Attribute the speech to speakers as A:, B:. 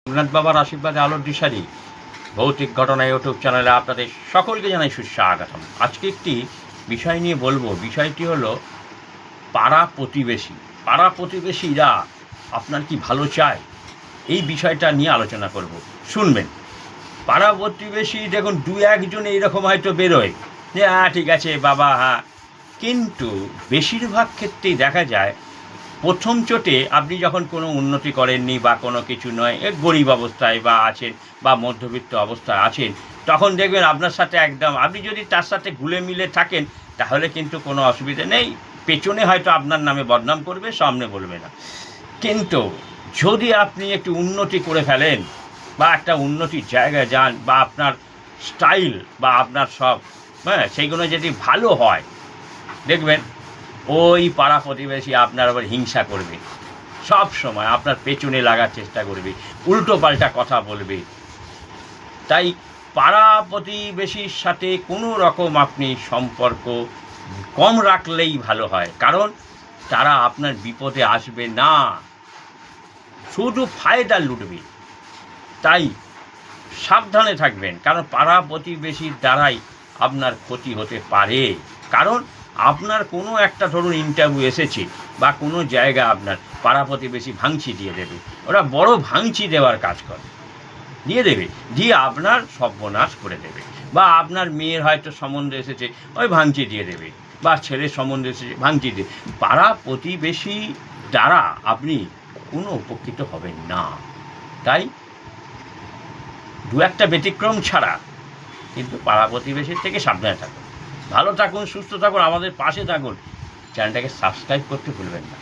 A: রঘুনাথ বাবার আশীর্বাদে আলোর দিশারি ভৌতিক ঘটনা ইউটিউব চ্যানেলে আপনাদের সকলকে জানাই সুস্বাগতম। আজকে একটি বিষয় নিয়ে বলবো। বিষয়টি হলো পাড়া প্রতিবেশীরা আপনার কি ভালো চায়, এই বিষয়টা নিয়ে আলোচনা করব। শুনবেন। পাড়া প্রতিবেশী দেখুন দু একজন এইরকম হয়তো বেরোয় যে ঠিক আছে বাবা, হ্যাঁ, কিন্তু বেশিরভাগ ক্ষেত্রেই দেখা যায় প্রথম চোটে আপনি যখন কোনো উন্নতি করেননি বা কোনো কিছু নয়, গরিব অবস্থায় বা আছেন বা মধ্যবিত্ত অবস্থায় আছেন, তখন দেখবেন আপনার সাথে একদম, আপনি যদি তার সাথে ঘুলে মিলে থাকেন তাহলে কিন্তু কোনো অসুবিধা নেই। পেছনে হয়তো আপনার নামে বদনাম করবে, সামনে বলবে না। কিন্তু যদি আপনি একটু উন্নতি করে ফেলেন বা একটা উন্নতির জায়গায় যান বা আপনার স্টাইল বা আপনার সব, হ্যাঁ, সেইগুলো যদি ভালো হয়, দেখবেন ওই পাড়া প্রতিবেশী আপনার আবার হিংসা করবে, সব সময় আপনার পেছনে লাগার চেষ্টা করবে, উল্টো পাল্টা কথা বলবে। তাই পাড়া প্রতিবেশীর সাথে কোনো রকম আপনি সম্পর্ক কম রাখলেই ভালো হয়, কারণ তারা আপনার বিপদে আসবে না, শুধু ফায়দা লুটবে। তাই সাবধানে থাকবেন, কারণ পাড়া প্রতিবেশীর দ্বারাই আপনার ক্ষতি হতে পারে। কারণ আপনার কোনো একটা ধরুন ইন্টারভিউ এসেছে বা কোনো জায়গা আপনার পাড়া প্রতিবেশী ভাঙচি দিয়ে দেবে, ওরা বড় ভাঙচি দেওয়ার কাজ করে, দিয়ে দেবে, দিয়ে আপনার সর্বনাশ করে দেবে। বা আপনার মেয়ের হয়তো সম্বন্ধে এসেছে, ওই ভাঙচি দিয়ে দেবে, বা ছেলের সম্বন্ধে এসেছে ভাঙচি দিয়ে। পাড়া প্রতিবেশী দ্বারা আপনি কোনো উপকৃত হবেন না। তাই দু একটা ব্যতিক্রম ছাড়া কিন্তু পাড়া প্রতিবেশীর থেকে সাবধানে থাকুন। ভালো থাকুন, সুস্থ থাকুন, আমাদের পাশে থাকুন। চ্যানেলটাকে সাবস্ক্রাইব করতে ভুলবেন না।